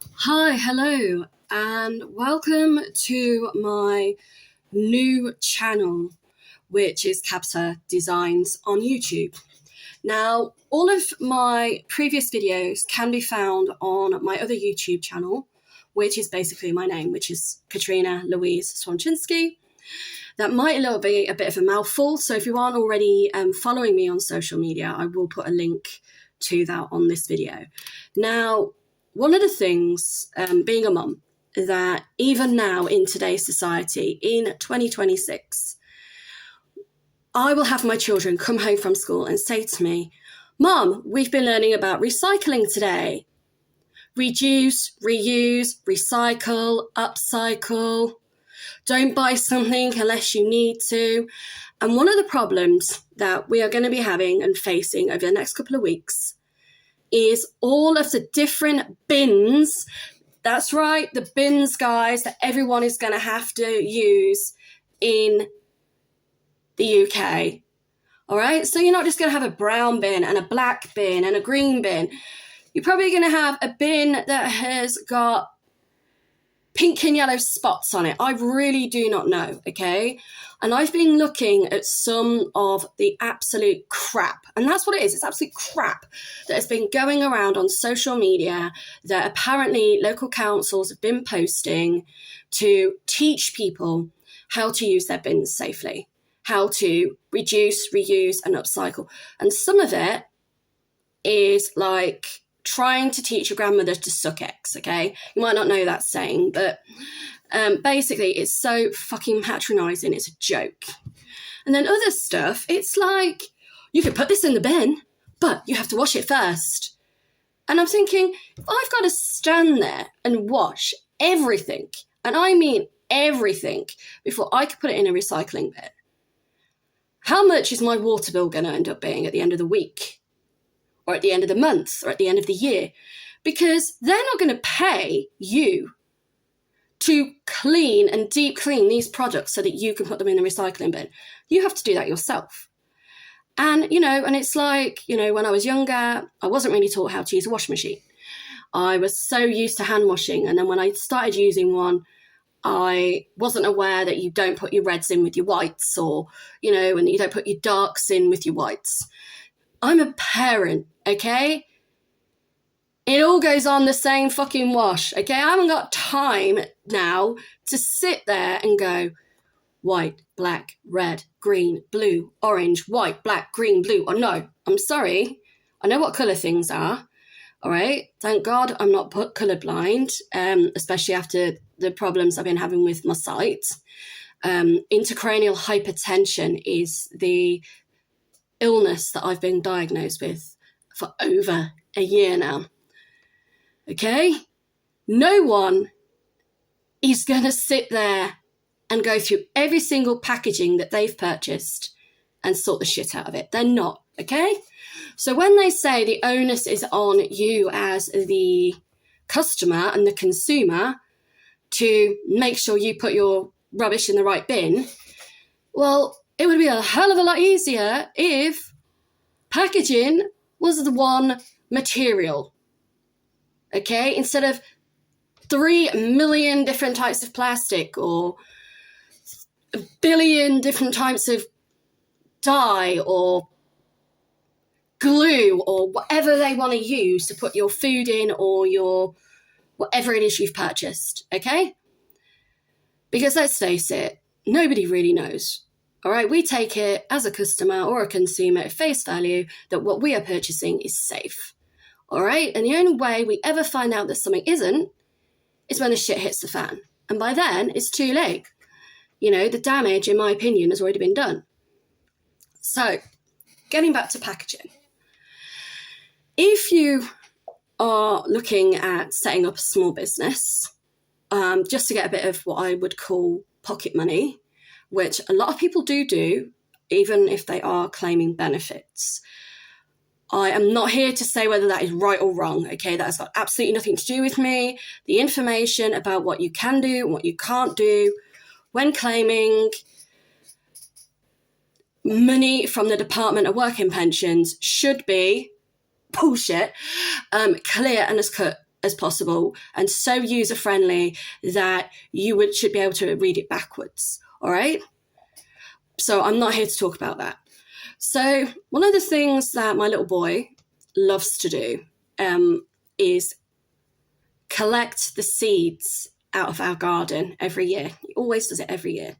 Hi, hello, and welcome to my new channel, which is Capta Designs on YouTube. Now, all of my previous videos can be found on my other YouTube channel, which is basically my name, which is Katrina Louise Swanczynski. That might be a bit of a mouthful, so if you aren't already following me on social media, I will put a link to that on this video. Now, one of the things, being a mum, that even now in today's society, in 2026, I will have my children come home from school and say to me, "Mum, we've been learning about recycling today. Reduce, reuse, recycle, upcycle. Don't buy something unless you need to." And one of the problems that we are going to be having and facing over the next couple of weeks is all of the different bins. That's right, the bins, guys, that everyone is going to have to use in the UK. All right, so you're not just going to have a brown bin and a black bin and a green bin. You're probably going to have a bin that has got pink and yellow spots on it. I really do not know, okay? And I've been looking at some of the absolute crap, and that's what it is. It's absolute crap that has been going around on social media that apparently local councils have been posting to teach people how to use their bins safely, how to reduce, reuse, and upcycle. And some of it is like trying to teach your grandmother to suck eggs, okay? You might not know that saying, but basically it's so fucking patronising, it's a joke. And then other stuff, it's like, you could put this in the bin, but you have to wash it first. And I'm thinking, if I've got to stand there and wash everything, and I mean everything, before I could put it in a recycling bin, how much is my water bill going to end up being at the end of the week? Or at the end of the month, or at the end of the year? Because they're not going to pay you to clean and deep clean these products so that you can put them in the recycling bin. You have to do that yourself. And, and it's like, when I was younger, I wasn't really taught how to use a washing machine. I was so used to hand washing. And then when I started using one, I wasn't aware that you don't put your reds in with your whites, or, and you don't put your darks in with your whites. I'm a parent, okay? It all goes on the same fucking wash, okay? I haven't got time now to sit there and go white, black, red, green, blue, orange, white, black, green, blue. Oh, no, I'm sorry. I know what colour things are, all right? Thank God I'm not colourblind, especially after the problems I've been having with my sight. Intracranial hypertension is the illness that I've been diagnosed with for over a year now. Okay? No one is going to sit there and go through every single packaging that they've purchased and sort the shit out of it. They're not, okay? So when they say the onus is on you as the customer and the consumer to make sure you put your rubbish in the right bin, well, it would be a hell of a lot easier if packaging was the one material, okay? Instead of 3 million different types of plastic or a billion different types of dye or glue or whatever they want to use to put your food in or your whatever it is you've purchased, okay? Because let's face it, nobody really knows. All right, we take it as a customer or a consumer at face value that what we are purchasing is safe. All right, and the only way we ever find out that something isn't is when the shit hits the fan. And by then, it's too late. The damage, in my opinion, has already been done. So, getting back to packaging. If you are looking at setting up a small business, just to get a bit of what I would call pocket money, which a lot of people do, even if they are claiming benefits. I am not here to say whether that is right or wrong, okay? That has got absolutely nothing to do with me. The information about what you can do and what you can't do when claiming money from the Department of Work and Pensions should be bullshit, clear and as cut as possible and so user-friendly that you should be able to read it backwards, all right? So I'm not here to talk about that. So one of the things that my little boy loves to do is collect the seeds out of our garden every year. He always does it every year.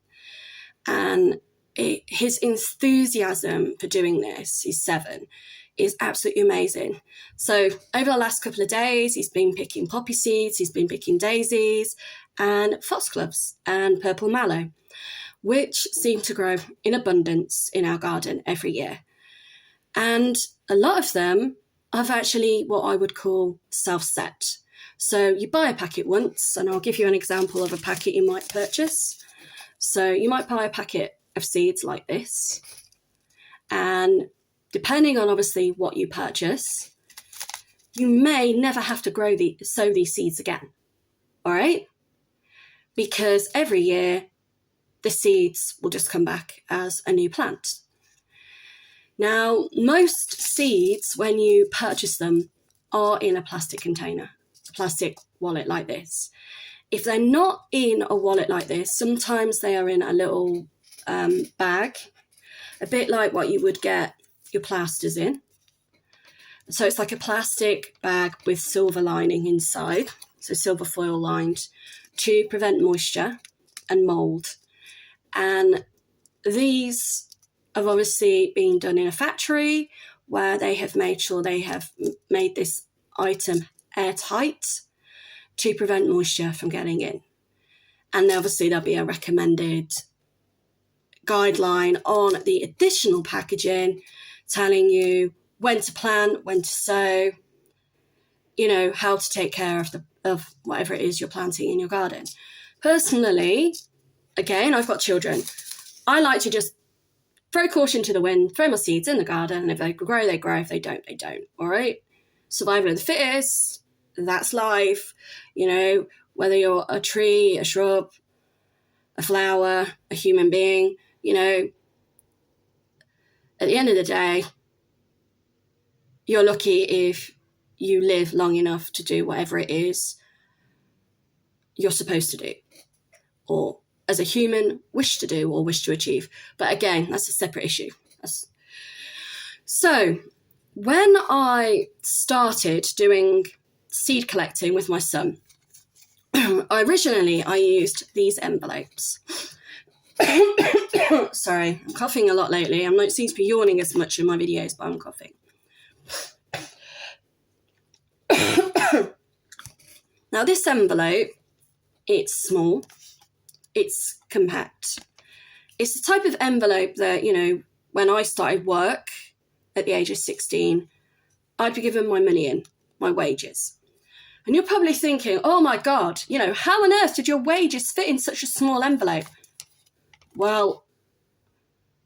And his enthusiasm for doing this, he's 7, is absolutely amazing. So over the last couple of days, he's been picking poppy seeds, he's been picking daisies and foxgloves and purple mallow, which seem to grow in abundance in our garden every year. And a lot of them are actually what I would call self-set. So you buy a packet once, and I'll give you an example of a packet you might purchase. So you might buy a packet of seeds like this, and depending on obviously what you purchase, you may never have to sow these seeds again, all right? Because every year the seeds will just come back as a new plant. Now, most seeds, when you purchase them, are in a plastic container, a plastic wallet like this. If they're not in a wallet like this, sometimes they are in a little bag, a bit like what you would get your plasters in. So it's like a plastic bag with silver lining inside, so silver foil lined, to prevent moisture and mold. And these have obviously been done in a factory where they have made sure they have made this item airtight to prevent moisture from getting in. And obviously there'll be a recommended guideline on the additional packaging telling you when to plant, when to sow, you know, how to take care of whatever it is you're planting in your garden. Personally, again, I've got children. I like to just throw caution to the wind, throw my seeds in the garden, and if they grow, they grow. If they don't, they don't, all right? Survival of the fittest, that's life. You know, whether you're a tree, a shrub, a flower, a human being, you know, at the end of the day, you're lucky if you live long enough to do whatever it is you're supposed to do, or as a human wish to do or wish to achieve. But again, that's a separate issue. So when I started doing seed collecting with my son, originally I used these envelopes. Sorry, I'm coughing a lot lately. I'm not seem to be yawning as much in my videos, but I'm coughing. Now this envelope, it's small, it's compact. It's the type of envelope that, you know, when I started work at the age of 16, I'd be given my wages. And you're probably thinking, oh my God, you know, how on earth did your wages fit in such a small envelope? Well,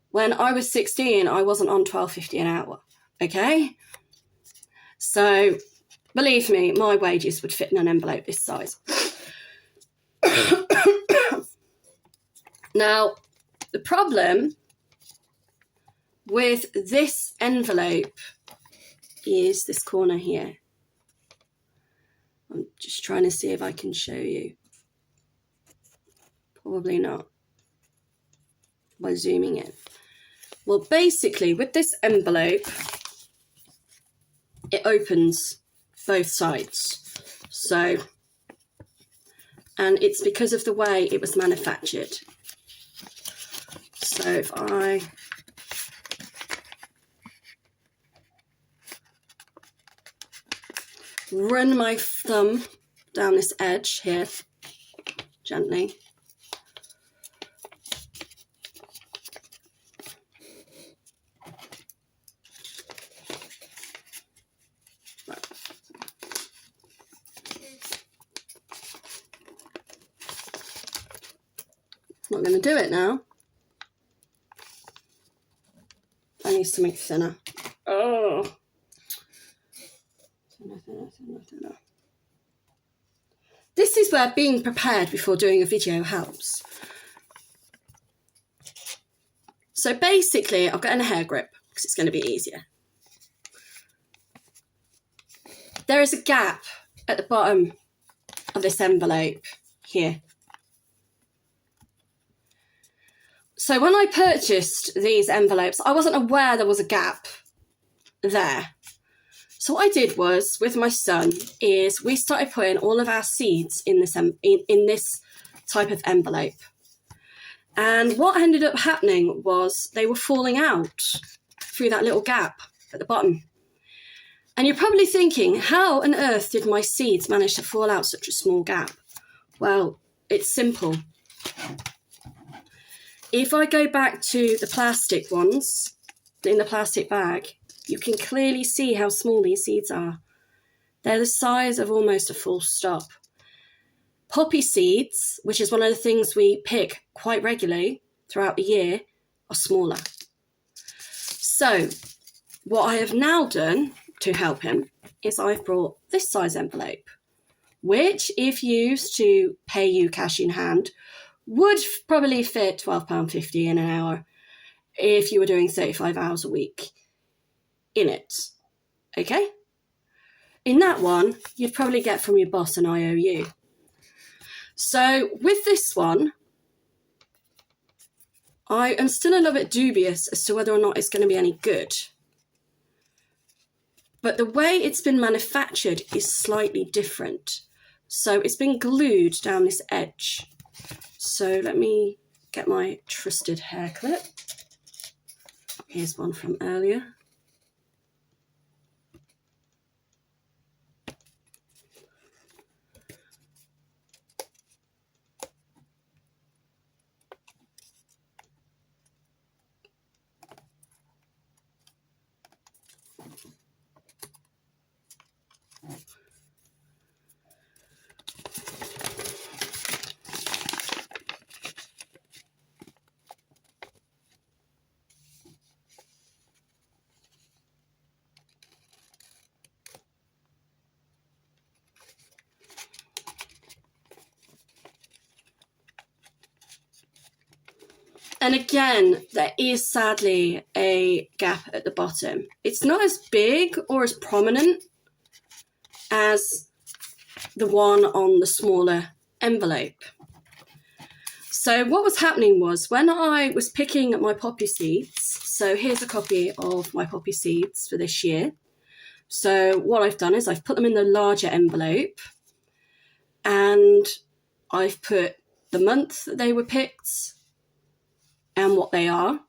when I was 16, I wasn't on $12.50 an hour, okay? So believe me, my wages would fit in an envelope this size. Now, the problem with this envelope is this corner here. I'm just trying to see if I can show you. Probably not. By zooming in. Well, basically, with this envelope, it opens both sides. So, and it's because of the way it was manufactured. So if I run my thumb down this edge here, gently, not going to do it now. I need something thinner. Oh. Thinner. This is where being prepared before doing a video helps. So basically, I've got a hair grip because it's going to be easier. There is a gap at the bottom of this envelope here. So when I purchased these envelopes, I wasn't aware there was a gap there. So what I did was, with my son, is we started putting all of our seeds in this type of envelope. And what ended up happening was they were falling out through that little gap at the bottom. And you're probably thinking, how on earth did my seeds manage to fall out such a small gap? Well, it's simple. If I go back to the plastic ones in the plastic bag, you can clearly see how small these seeds are. They're the size of almost a full stop. Poppy seeds, which is one of the things we pick quite regularly throughout the year, are smaller. So what I have now done to help him is I've brought this size envelope, which, if used to pay you cash in hand, would probably fit £12.50 in an hour if you were doing 35 hours a week in it. Okay? In that one, you'd probably get from your boss an IOU. So with this one, I am still a little bit dubious as to whether or not it's going to be any good. But the way it's been manufactured is slightly different. So it's been glued down this edge. So let me get my trusted hair clip. Here's one from earlier. And again, there is sadly a gap at the bottom. It's not as big or as prominent as the one on the smaller envelope. So what was happening was, when I was picking my poppy seeds, so here's a copy of my poppy seeds for this year. So what I've done is I've put them in the larger envelope, and I've put the month that they were picked and what they are,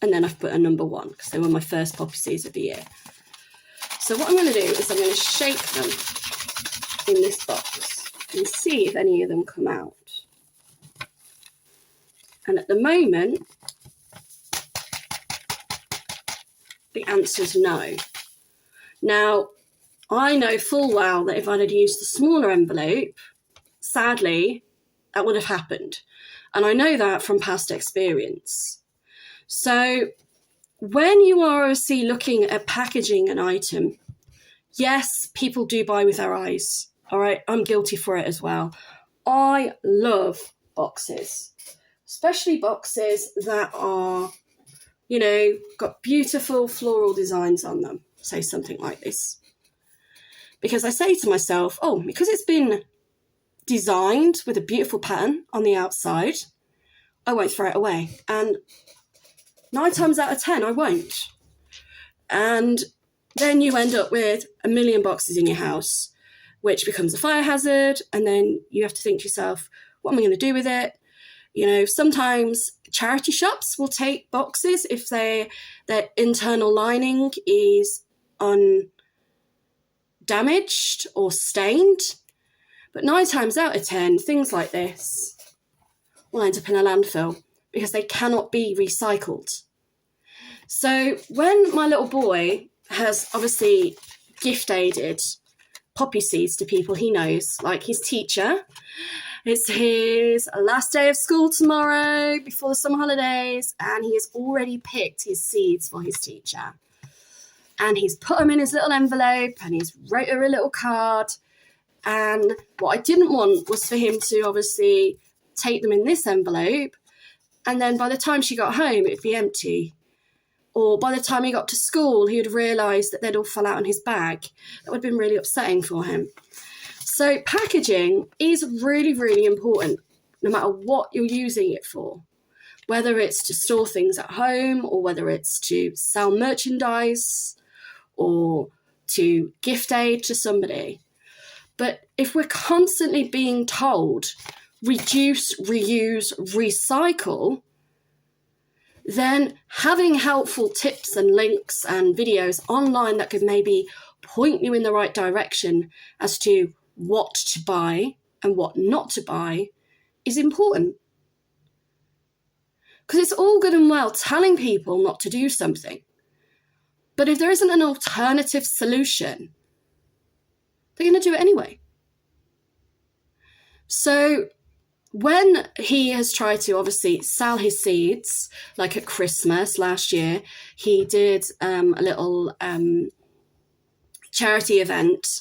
and then I've put a number 1 because they were my first poppy seeds of the year. So what I'm going to do is I'm going to shake them in this box and see if any of them come out. And at the moment, the answer's no. Now, I know full well that if I'd used the smaller envelope, sadly, that would have happened. And I know that from past experience. So when you are obviously looking at packaging an item, yes, people do buy with their eyes. All right, I'm guilty for it as well. I love boxes, especially boxes that are, you know, got beautiful floral designs on them. Say something like this. Because I say to myself, oh, because it's been designed with a beautiful pattern on the outside, I won't throw it away. And 9 times out of 10, I won't. And then you end up with a million boxes in your house, which becomes a fire hazard. And then you have to think to yourself, what am I going to do with it? You know, sometimes charity shops will take boxes if their internal lining is undamaged or stained. But 9 times out of 10, things like this will end up in a landfill because they cannot be recycled. So when my little boy has obviously gift aided poppy seeds to people he knows, like his teacher, it's his last day of school tomorrow before the summer holidays, and he has already picked his seeds for his teacher. And he's put them in his little envelope and he's wrote her a little card. And what I didn't want was for him to obviously take them in this envelope, and then by the time she got home, it would be empty. Or by the time he got to school, he would have realised that they'd all fall out in his bag. That would have been really upsetting for him. So packaging is really, really important, no matter what you're using it for, whether it's to store things at home or whether it's to sell merchandise or to gift aid to somebody. But if we're constantly being told, reduce, reuse, recycle, then having helpful tips and links and videos online that could maybe point you in the right direction as to what to buy and what not to buy is important. Because it's all good and well telling people not to do something, but if there isn't an alternative solution, they're going to do it anyway. So when he has tried to obviously sell his seeds, like at Christmas last year, he did a little charity event.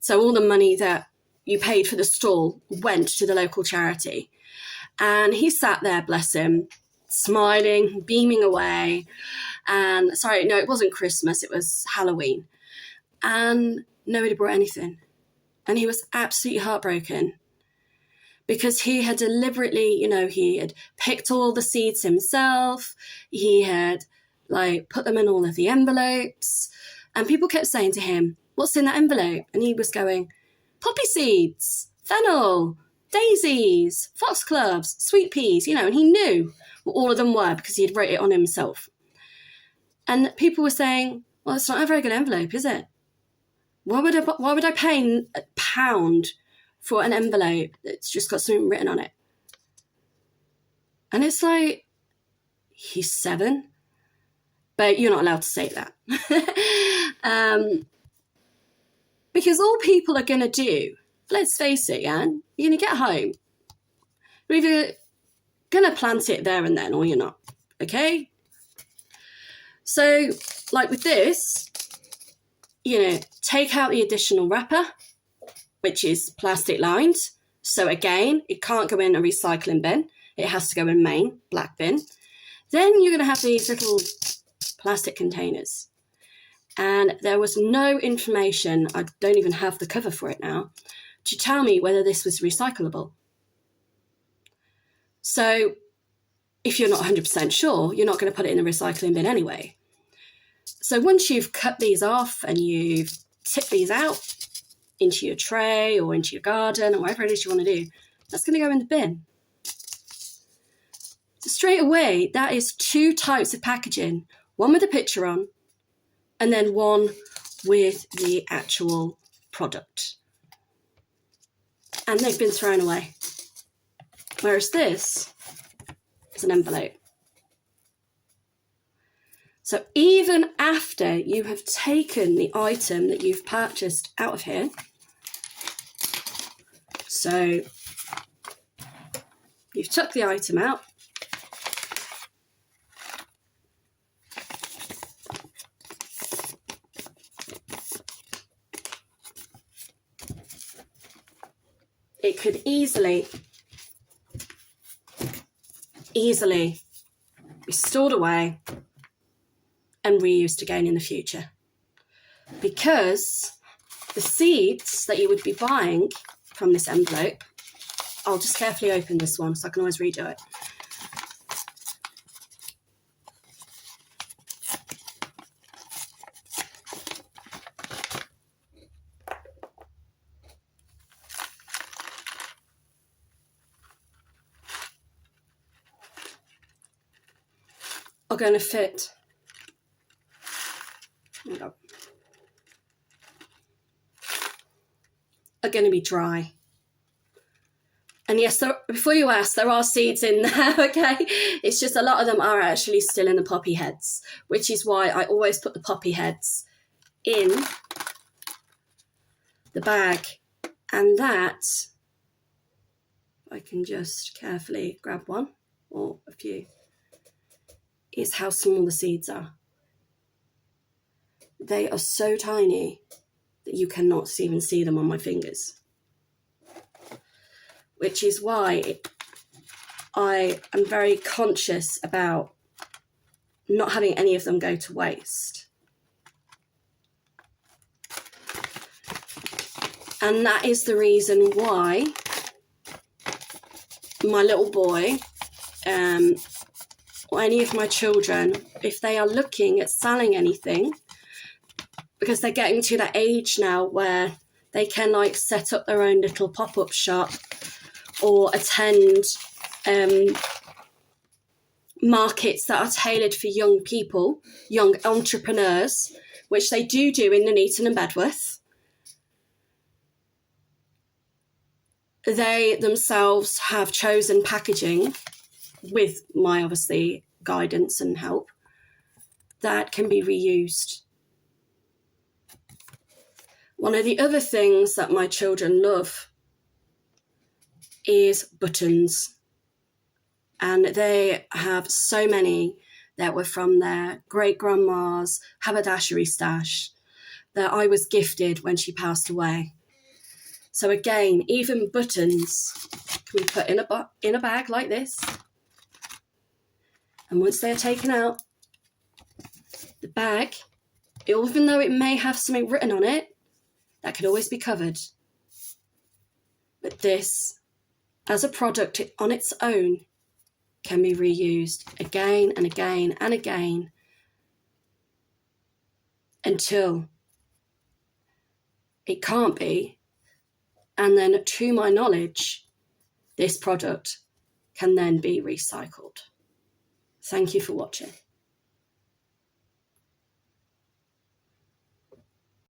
So all the money that you paid for the stall went to the local charity. And he sat there, bless him, smiling, beaming away. And sorry, no, it wasn't Christmas, it was Halloween. And nobody brought anything. And he was absolutely heartbroken because he had deliberately, he had picked all the seeds himself. He had put them in all of the envelopes. And people kept saying to him, what's in that envelope? And he was going, poppy seeds, fennel, daisies, foxgloves, sweet peas, and he knew what all of them were because he had wrote it on himself. And people were saying, well, it's not a very good envelope, is it? Why would I pay £1 for an envelope that's just got something written on it? And it's like, he's 7, but you're not allowed to say that. Because all people are going to do, let's face it, Jan, you're going to get home. You're either going to plant it there and then or you're not, okay? So, with this, take out the additional wrapper, which is plastic lined. So again, it can't go in a recycling bin. It has to go in main, black bin. Then you're going to have these little plastic containers. And there was no information, I don't even have the cover for it now, to tell me whether this was recyclable. So if you're not 100% sure, you're not going to put it in the recycling bin anyway. So once you've cut these off and you've tipped these out into your tray or into your garden or whatever it is you want to do, that's going to go in the bin. So straight away, that is 2 types of packaging, one with a picture on and then one with the actual product. And they've been thrown away. Whereas this is an envelope. So even after you have taken the item that you've purchased out of here, so you've took the item out, it could easily be stored away and reused again in the future, because the seeds that you would be buying from this envelope, I'll just carefully open this one so I can always redo it. Are going to fit. Are going to be dry. And yes, before you ask, there are seeds in there, okay? It's just a lot of them are actually still in the poppy heads, which is why I always put the poppy heads in the bag. And that, I can just carefully grab one or a few, is how small the seeds are. They are so tiny that you cannot even see them on my fingers. Which is why I am very conscious about not having any of them go to waste. And that is the reason why my little boy, or any of my children, if they are looking at selling anything, because they're getting to that age now where they can like set up their own little pop-up shop or attend markets that are tailored for young people, young entrepreneurs, which they do in Nuneaton and Bedworth. They themselves have chosen packaging, with my obviously guidance and help, that can be reused. One of the other things that my children love is buttons. And they have so many that were from their great-grandma's haberdashery stash that I was gifted when she passed away. So again, even buttons can be put in a bag like this. And once they're taken out, the bag, even though it may have something written on it, that can always be covered. But this, as a product on its own, can be reused again and again and again until it can't be. And then, to my knowledge, this product can then be recycled. Thank you for watching.